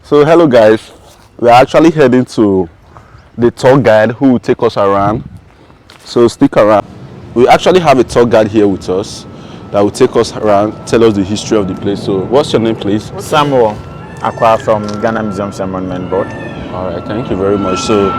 So hello guys, we're actually heading to the tour guide who will take us around. So stick around. We actually have a tour guide here with us that will take us around, tell us the history of the place. So what's your name, please? Samuel Aqua from Ghana Museums and Monument Board. All right, thank you very much. So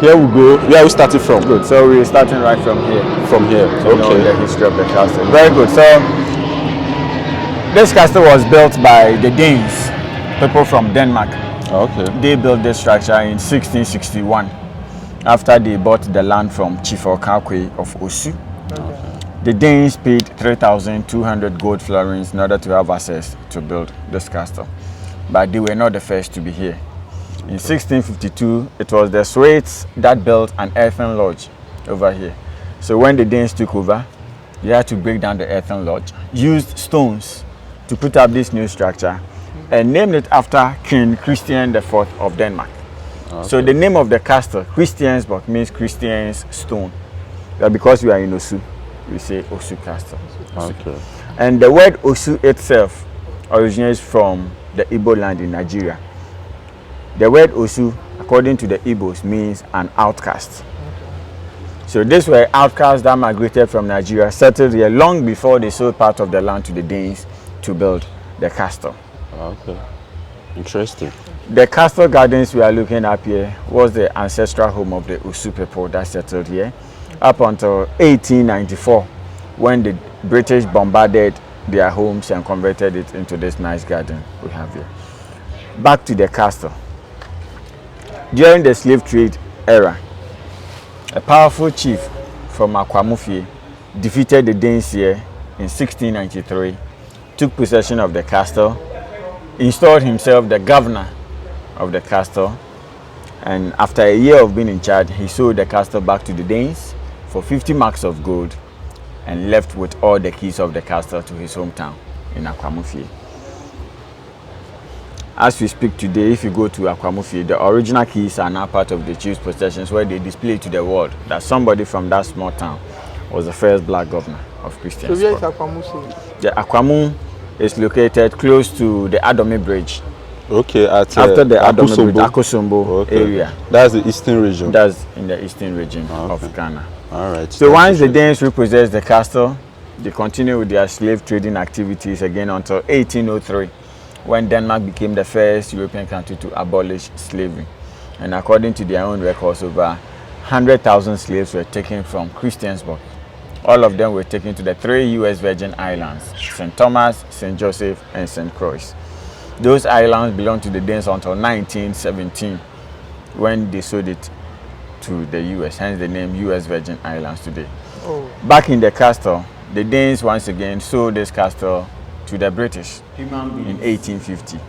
here we go. Where are we starting from? Good. So we're starting right from here. From here. To know the history of the castle. Very good. So this castle was built by the Danes, people from Denmark. Okay. They built this structure in 1661 after they bought the land from Chief Okakwe of Osu. Okay. The Danes paid 3,200 gold florins in order to have access to build this castle. But they were not the first to be here. In 1652, it was the Swedes that built an earthen lodge over here. So when the Danes took over, they had to break down the earthen lodge, used stones to put up this new structure, and named it after King Christian IV of Denmark. Okay. So the name of the castle, Christiansborg, means Christian's stone. But because we are in Osu, we say Osu Castle. Okay. And the word Osu itself originates from the Igbo land in Nigeria. The word Osu, according to the Igbos, means an outcast. So these were outcasts that migrated from Nigeria, settled here long before they sold part of the land to the Danes to build the castle. Okay, interesting. The castle gardens we are looking at here was the ancestral home of the Osu people that settled here up until 1894, when the British bombarded their homes and converted it into this nice garden we have here. Back to the castle. During the slave trade era, a powerful chief from Akwamufie defeated the Danes here in 1693, took possession of the castle, installed himself the governor of the castle, and after a year of being in charge, he sold the castle back to the Danes for 50 marks of gold and left with all the keys of the castle to his hometown in Akwamufie. As we speak today, if you go to Akwamufie, the original keys are now part of the chief's possessions, where they display to the world that somebody from that small town was the first black governor of Christians. So where is Akwamufie? The Akwamu is located close to the Adomi Bridge. Okay, after the Adomi Bridge, Akosombo area. That's the eastern region. That's in the eastern region of Ghana. All right. So once the Danes repossessed the castle, they continued with their slave trading activities again until 1803, when Denmark became the first European country to abolish slavery. And according to their own records, over 100,000 slaves were taken from Christiansborg. All of them were taken to the 3 U.S. Virgin Islands, St. Thomas, St. Joseph, and St. Croix. Those islands belonged to the Danes until 1917, when they sold it to the U.S., hence the name U.S. Virgin Islands today. Oh. Back in the castle, the Danes once again sold this castle to the British in 1850,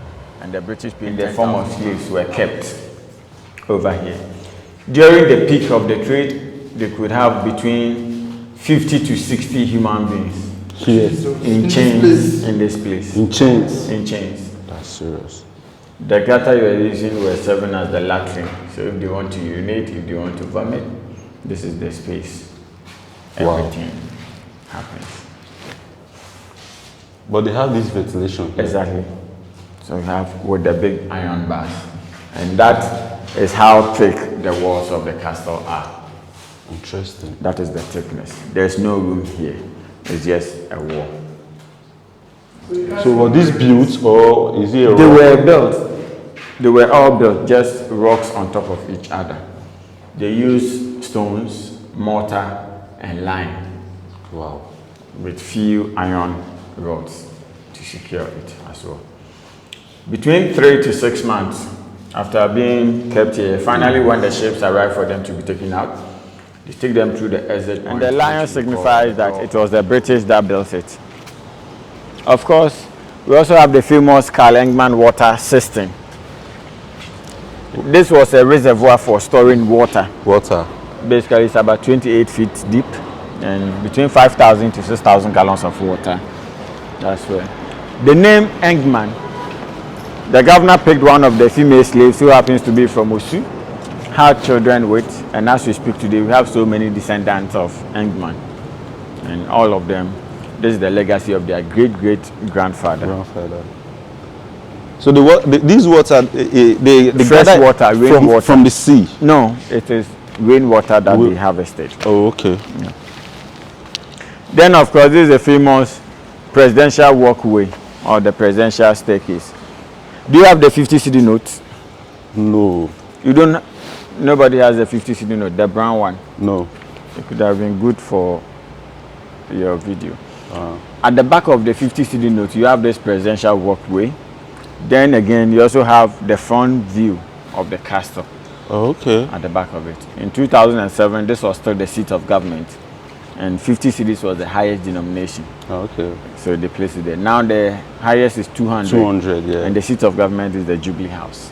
and the British in the form of slaves were kept over here. During the peak of the trade, they could have between 50 to 60 human beings here in chains in this place. In chains? In chains. That's serious. The gutter you are using were serving as the latrine. So if they want to urinate, if they want to vomit, this is the space. Everything happens. But they have this ventilation here. Exactly. So we have with the big iron bars. And that is how thick the walls of the castle are. Interesting. That is the thickness. There's no room here. It's just a wall. So were these built, or is it a rock? They were built. They were all built, just rocks on top of each other. They used stones, mortar, and lime. Wow. With few iron rods to secure it as well. Between 3 to 6 months after being kept here, finally when the ships arrived for them to be taken out, they take them through the exit point. And the lion signifies that it was the British that built it. Of course, we also have the famous Carl Engman water system. This was a reservoir for storing water. Basically, it's about 28 feet deep and between 5,000 to 6,000 gallons of water. That's where. The name Engman, the governor picked one of the female slaves who happens to be from Osu, had children with, and as we speak today, we have so many descendants of Engman. And all of them, this is the legacy of their great-great-grandfather. So these water, they Fresh gather water, rainwater. from the sea. No, it is rainwater that they harvested. Oh, okay. Yeah. Then, of course, this is a famous presidential walkway or the presidential staircase. Do you have the 50 cedi note? No. You don't? Nobody has the 50 cedi note, the brown one? No. It could have been good for your video. At the back of the 50 cedi note, you have this presidential walkway. Then again, you also have the front view of the castle. Oh, okay. At the back of it. In 2007, this was still the seat of government, and 50 cedis was the highest denomination. Oh, okay. So they placed it there. Now the highest is 200. 200, yeah. And the seat of government is the Jubilee House.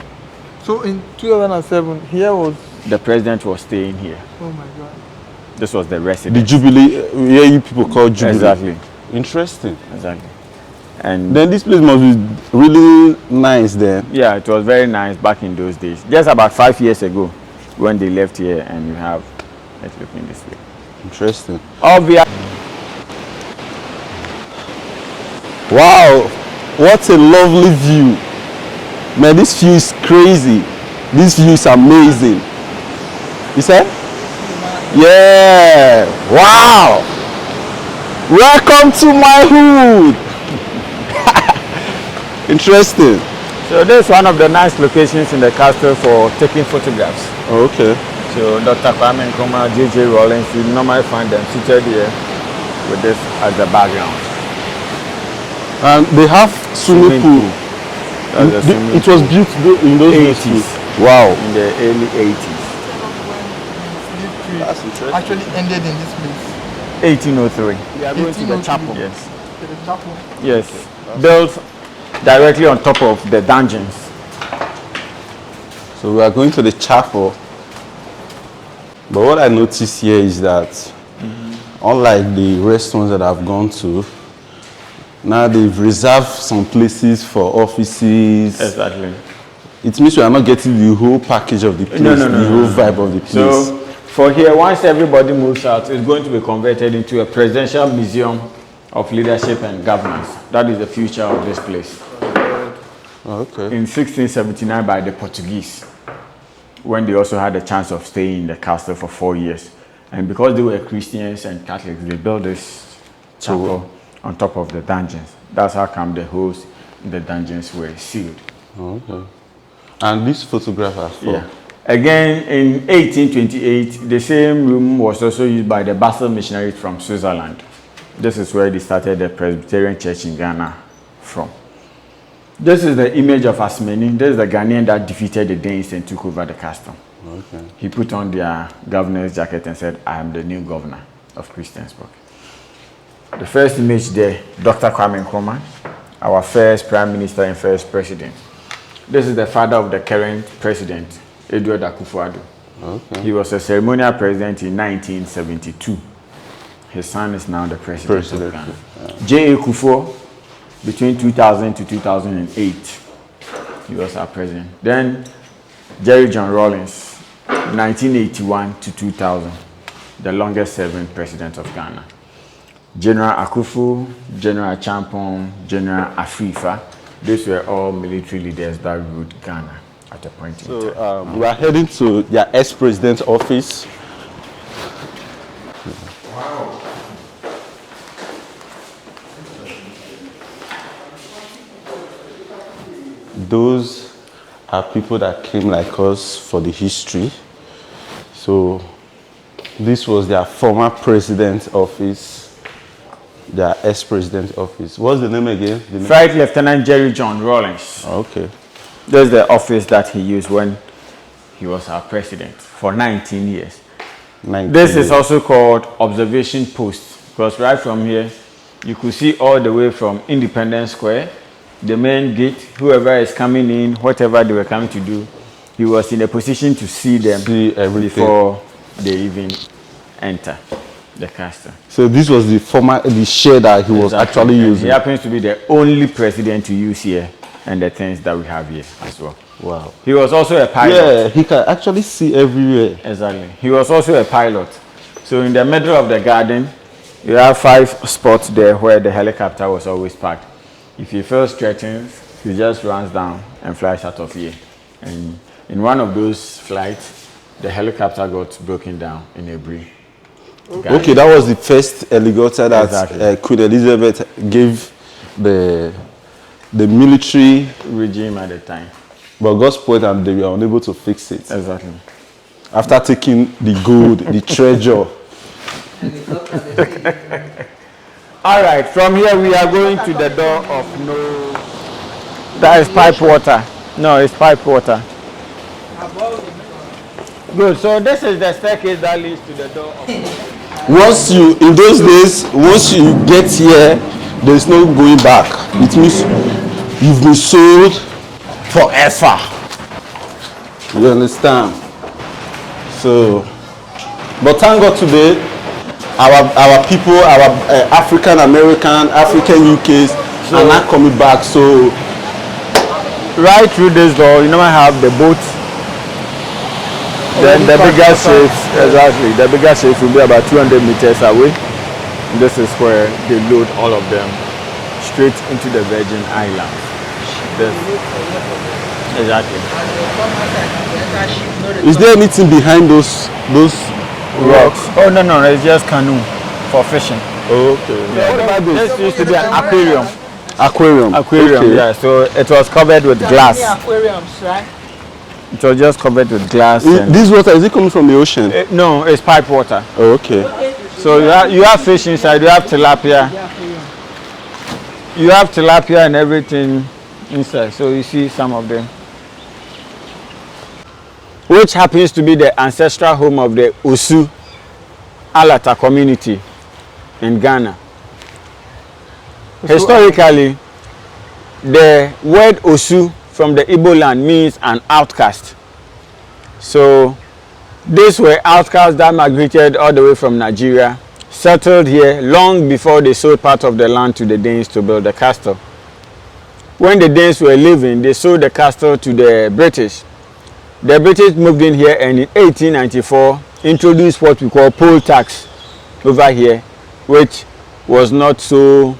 So in 2007, here was... The president was staying here. Oh my God. This was the The residence. Jubilee, where you people call Jubilee. Exactly. Interesting. Exactly. And Then this place must be really nice then. yeah, it was very nice back in those days. Just about 5 years ago, when they left here, and you have it looking this way. Interesting. Obvious. Wow, what a lovely view. Man, this view is crazy. This view is amazing. You said? Yeah. Wow. Welcome to my hood. Interesting. So this is one of the nice locations in the castle for taking photographs. Oh, okay. So Dr. Kwame Nkrumah, J.J. Rawlings, you normally find them seated here with this as the background. And they have swimming pool. That's the swimming It was built in those 80s. Wow. In the early 80s. That's interesting. Actually ended in this place. 1803. We are going to the chapel. Yes. To the chapel. Yes. Built directly on top of the dungeons. So we are going to the chapel. But what I noticed here is that unlike the restaurants that I've gone to, now they've reserved some places for offices. Exactly. It means we are not getting the whole package of the place, the whole vibe of the place. So for here, once everybody moves out, it's going to be converted into a presidential museum of leadership and governance. That is the future of this place. Okay. In 1679 by the Portuguese, when they also had a chance of staying in the castle for 4 years. And because they were Christians and Catholics, they built this chapel on top of the dungeons. That's how come the holes in the dungeons were sealed. Okay. And this photograph are for? Yeah. Again, in 1828, the same room was also used by the Basel missionaries from Switzerland. This is where they started the Presbyterian Church in Ghana from. This is the image of Asmeni. This is the Ghanaian that defeated the Danes and took over the castle. Okay. He put on their governor's jacket and said, I am the new governor of Christiansburg. The first image there, Dr. Kwame Nkrumah, our first prime minister and first president. This is the father of the current president, Edward Akufo-Addo. Okay. He was a ceremonial president in 1972. His son is now the president of Ghana. Yeah. J.A. Kufuor, between 2000 to 2008, he was our president. Then Jerry John Rawlings, 1981 to 2000, the longest serving president of Ghana. General Akufo, General Champon, General Afrifa, these were all military leaders that ruled Ghana at a point in time. We are heading to their ex-president's office. Wow. Those are people that came like us for the history. So this was their former president's office, their ex-president's office. What's the name again? Flight Lieutenant Jerry John Rawlings. Okay. That's the office that he used when he was our president for 19 years. 19 This years. is also called observation post, because right from here, you could see all the way from Independence Square, the main gate, whoever is coming in, whatever they were coming to do, he was in a position to see them before they even enter the castle. So this was the share that he was actually using. He happens to be the only president to use here, and the things that we have here as well. Wow. He was also a pilot. Yeah, he can actually see everywhere. Exactly. He was also a pilot. So in the middle of the garden, you have 5 spots there where the helicopter was always parked. If you feel threatened, he just runs down and flies out of here. And in one of those flights, the helicopter got broken down in a breeze. Okay, that was the first helicopter that Exactly. Queen Elizabeth gave the military Regime at the time. but God's point and they were unable to fix it. Exactly. After taking the gold, the treasure. All right, from here we are going to the door of no. That is pipe water. No, it's pipe water. Good. So this is the staircase that leads to the door of. Once you, in those days, once you get here, there's no going back. It means you've been sold forever. You understand? So, but thank God today, our people, our African American, African UKs are not coming back. So, Right through this door, you know I have the boat. Then the bigger ships, exactly. The bigger ships will be about 200 meters away. This is where they load all of them straight into the Virgin Islands. This, exactly. is there anything behind those Rocks. Oh no, it's just canoe for fishing. Okay. This used to be an aquarium. Aquarium. Okay. Yeah. So it was covered with glass. aquariums, right? It was just covered with glass. And This water, is it coming from the ocean? no, it's pipe water. Oh, okay. So you have fish inside. You have tilapia. You have tilapia and everything inside. So you see some of them, which happens to be the ancestral home of the Osu Alata community in Ghana. Historically, the word Osu from the Igbo land means an outcast. So these were outcasts that migrated all the way from Nigeria, settled here long before they sold part of the land to the Danes to build the castle. When the Danes were leaving, they sold the castle to the British. The British moved in here and in 1894 introduced what we call poll tax over here, which was not so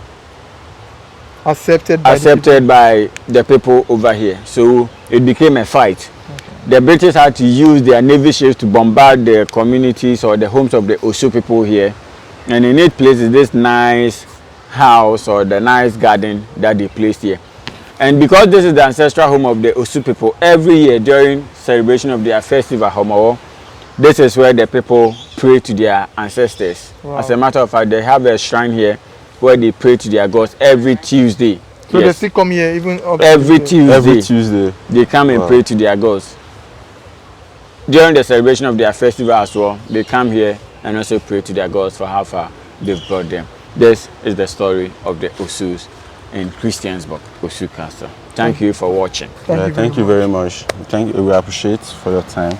Accepted by by the people over here. So it became a fight. The British had to use their navy ships to bombard the communities or the homes of the Osu people here. And in each place is this nice house or the nice garden that they placed here. And because this is the ancestral home of the Osu people, every year during celebration of their festival, Homowo, this is where the people pray to their ancestors. Wow. As a matter of fact, they have a shrine here where they pray to their gods every Tuesday. So they still come here even up every to- Tuesday. Every Tuesday. They come and pray to their gods. During the celebration of their festival as well, they come here and also pray to their gods for how far they've brought them. This is the story of the Osus in Christiansburg, Osu Castle. Thank you for watching. Thank you very much. We appreciate for your time.